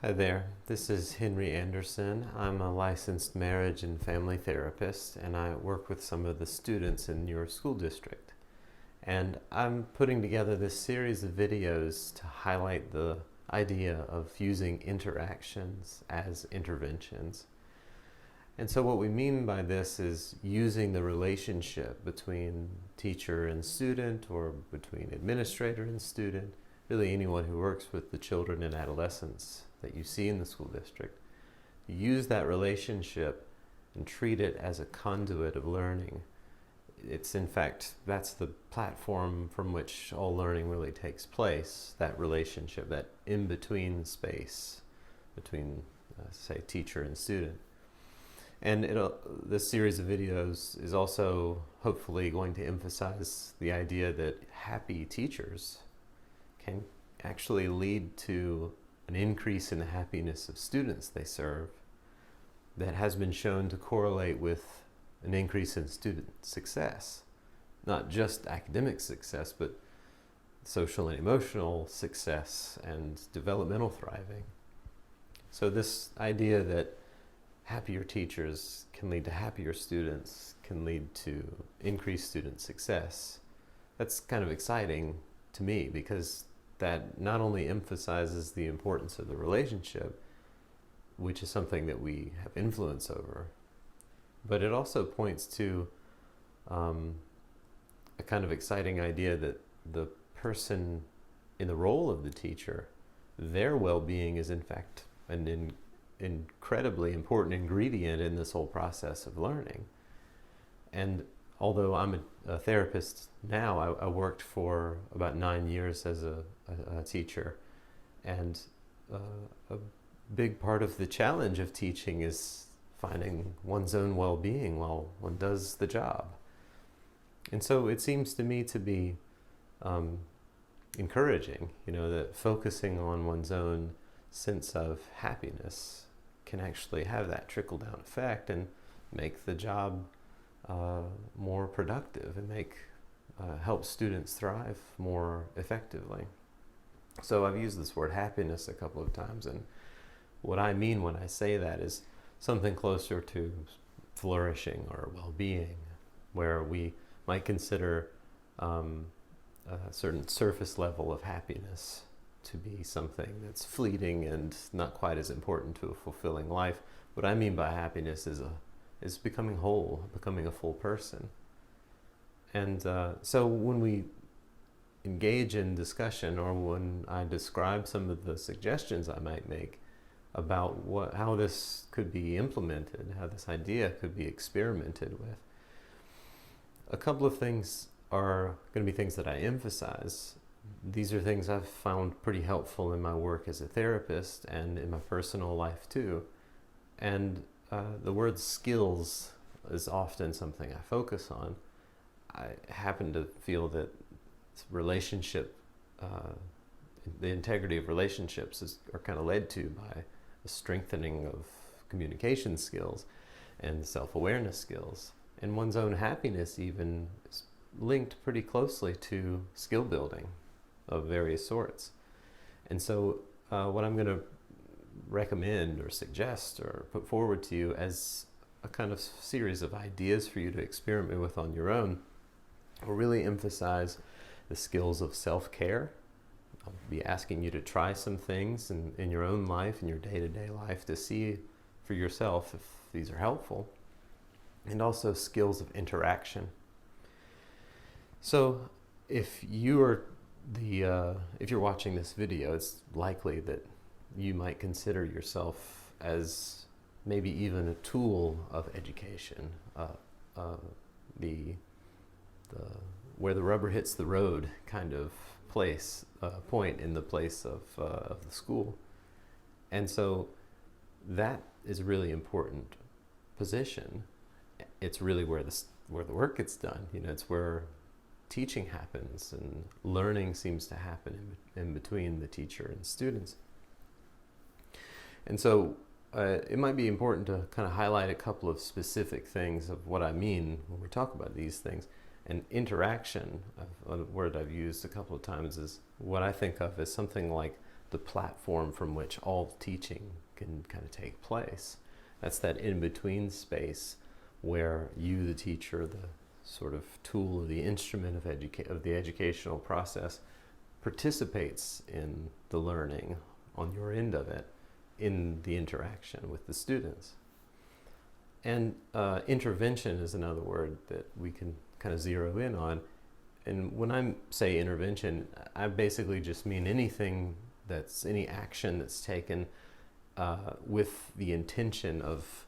Hi there, this is Henry Anderson. I'm a licensed marriage and family therapist, and I work with some of the students in your school district. And I'm putting together this series of videos to highlight the idea of using interactions as interventions. And so what we mean by this is using the relationship between teacher and student, or between administrator and student, really anyone who works with the children and adolescents that you see in the school district. Use that relationship and treat it as a conduit of learning. It's in fact, that's the platform from which all learning really takes place, that relationship, that in-between space between, say, teacher and student. And this series of videos is also hopefully going to emphasize the idea that happy teachers can actually lead to an increase in the happiness of students they serve that has been shown to correlate with an increase in student success. Not just academic success, but social and emotional success and developmental thriving. So this idea that happier teachers can lead to happier students, can lead to increased student success, that's kind of exciting to me, because that not only emphasizes the importance of the relationship, which is something that we have influence over, but it also points to a kind of exciting idea that the person in the role of the teacher, their well-being is in fact an incredibly important ingredient in this whole process of learning. And although I'm a therapist now, I worked for about 9 years as a teacher, and a big part of the challenge of teaching is finding one's own well-being while one does the job. And so it seems to me to be encouraging, that focusing on one's own sense of happiness can actually have that trickle-down effect and make the job more productive and help students thrive more effectively. So I've used this word happiness a couple of times, and what I mean when I say that is something closer to flourishing or well-being, where we might consider a certain surface level of happiness to be something that's fleeting and not quite as important to a fulfilling life. What I mean by happiness is becoming whole, becoming a full person. And so when we engage in discussion, or when I describe some of the suggestions I might make about how this could be implemented, how this idea could be experimented with, a couple of things are going to be things that I emphasize. These are things I've found pretty helpful in my work as a therapist and in my personal life too. And the word skills is often something I focus on. I happen to feel that the integrity of relationships are kind of led to by the strengthening of communication skills and self-awareness skills. And one's own happiness even is linked pretty closely to skill building of various sorts. And so what I'm going to recommend or suggest or put forward to you as a kind of series of ideas for you to experiment with on your own will really emphasize the skills of self-care. I'll be asking you to try some things in your own life, in your day-to-day life, to see for yourself if these are helpful. And also skills of interaction. So if you're watching this video, it's likely that you might consider yourself as maybe even a tool of education, where the rubber hits the road kind of point in the place of the school. And so that is a really important position. It's really where the work gets done. It's where teaching happens and learning seems to happen in between the teacher and students. And so it might be important to kind of highlight a couple of specific things of what I mean when we talk about these things. And interaction, a word I've used a couple of times, is what I think of as something like the platform from which all teaching can kind of take place. That's that in-between space where you, the teacher, the sort of tool, the instrument of the educational process, participates in the learning on your end of it in the interaction with the students. And intervention is another word that we can kind of zero in on. And when I say intervention, I basically just mean anything that's any action that's taken with the intention of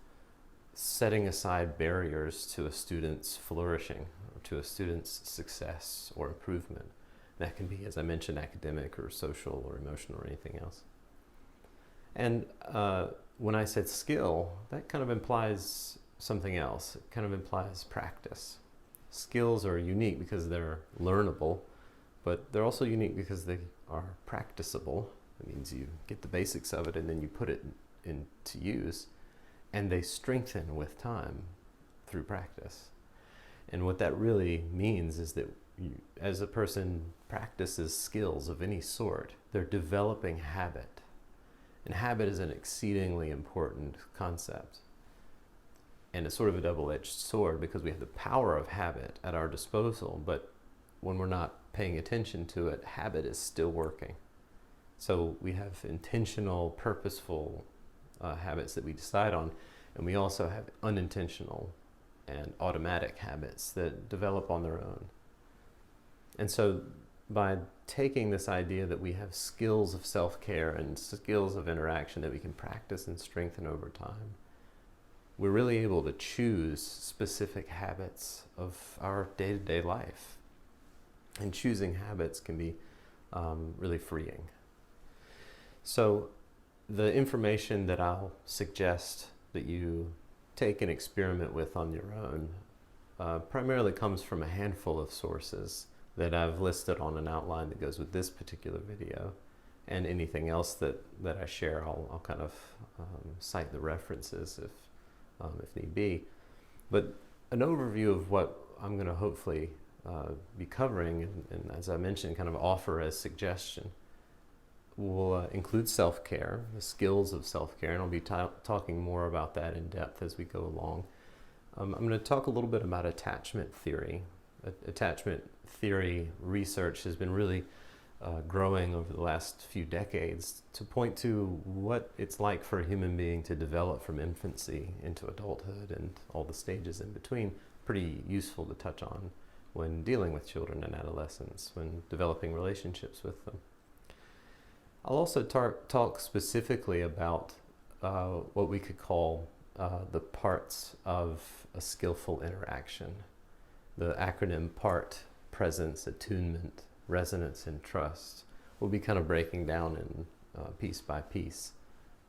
setting aside barriers to a student's flourishing, or to a student's success or improvement. That can be, as I mentioned, academic or social or emotional or anything else. And when I said skill, that kind of implies something else. It kind of implies practice. Skills are unique because they're learnable, but they're also unique because they are practicable. It means you get the basics of it and then you put it into use, and they strengthen with time through practice. And what that really means is that you, as a person practices skills of any sort, they're developing habit. And habit is an exceedingly important concept. And it's sort of a double-edged sword because we have the power of habit at our disposal, but when we're not paying attention to it, habit is still working. So we have intentional, purposeful habits that we decide on, and we also have unintentional and automatic habits that develop on their own. And so by taking this idea that we have skills of self-care and skills of interaction that we can practice and strengthen over time, we're really able to choose specific habits of our day-to-day life. And choosing habits can be really freeing. So the information that I'll suggest that you take and experiment with on your own primarily comes from a handful of sources that I've listed on an outline that goes with this particular video. And anything else that I share, I'll kind of cite the references if need be. But an overview of what I'm going to hopefully be covering, and as I mentioned, kind of offer as suggestion, will include self-care, the skills of self-care, and I'll be talking more about that in depth as we go along. I'm going to talk a little bit about attachment theory. Attachment theory research has been really growing over the last few decades to point to what it's like for a human being to develop from infancy into adulthood and all the stages in between. Pretty useful to touch on when dealing with children and adolescents, when developing relationships with them. I'll also talk specifically about what we could call the parts of a skillful interaction. The acronym PART: presence, attunement, resonance, and trust. We'll be kind of breaking down in piece by piece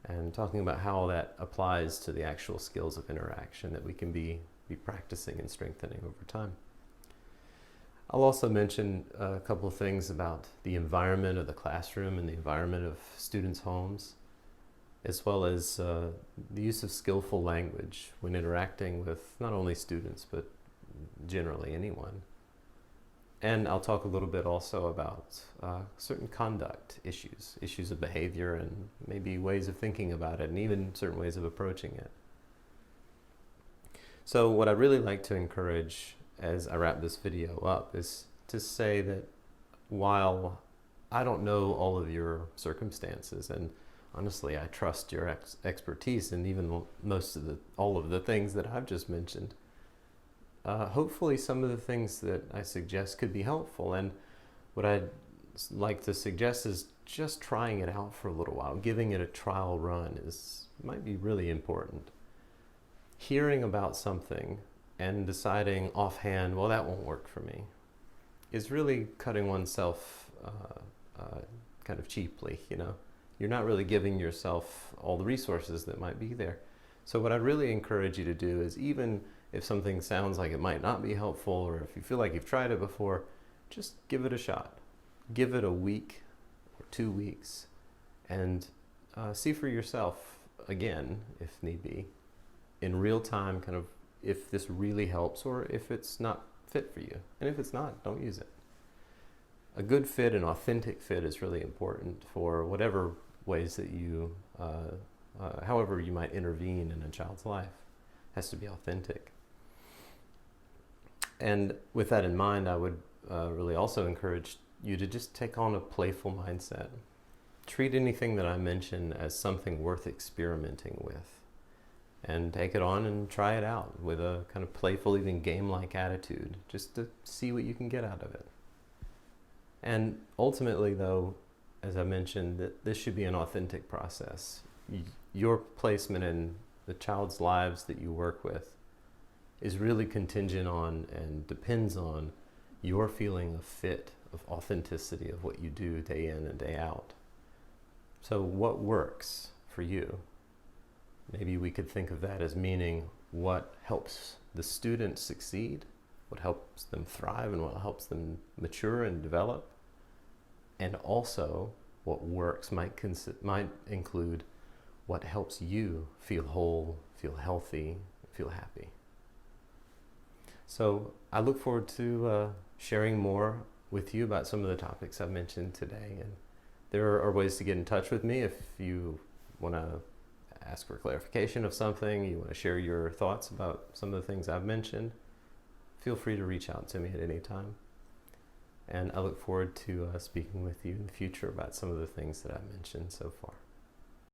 and talking about how that applies to the actual skills of interaction that we can be practicing and strengthening over time. I'll also mention a couple of things about the environment of the classroom and the environment of students' homes, as well as the use of skillful language when interacting with not only students, but generally anyone. And I'll talk a little bit also about certain conduct issues of behavior, and maybe ways of thinking about it, and even certain ways of approaching it. So what I'd really like to encourage as I wrap this video up is to say that while I don't know all of your circumstances, and honestly I trust your expertise in even all of the things that I've just mentioned, hopefully some of the things that I suggest could be helpful. And what I'd like to suggest is just trying it out for a little while. Giving it a trial run might be really important. Hearing about something and deciding offhand, well, that won't work for me, is really cutting oneself kind of cheaply, you know. You're not really giving yourself all the resources that might be there. So what I'd really encourage you to do is, even if something sounds like it might not be helpful, or if you feel like you've tried it before, just give it a shot. Give it a week or 2 weeks and see for yourself again, if need be, in real time, kind of if this really helps or if it's not fit for you. And if it's not, don't use it. a good fit, an authentic fit, is really important for whatever ways that you, however you might intervene in a child's life. It has to be authentic. And with that in mind, I would really also encourage you to just take on a playful mindset. Treat anything that I mention as something worth experimenting with, and take it on and try it out with a kind of playful, even game-like attitude, just to see what you can get out of it. And ultimately, though, as I mentioned, that this should be an authentic process. Your placement in the child's lives that you work with is really contingent on and depends on your feeling of fit, of authenticity of what you do day in and day out. So what works for you? Maybe we could think of that as meaning what helps the student succeed, what helps them thrive, and what helps them mature and develop. And also, what works might include what helps you feel whole, feel healthy, feel happy. So I look forward to sharing more with you about some of the topics I've mentioned today. And there are ways to get in touch with me if you want to ask for clarification of something, you want to share your thoughts about some of the things I've mentioned. Feel free to reach out to me at any time. And I look forward to speaking with you in the future about some of the things that I've mentioned so far.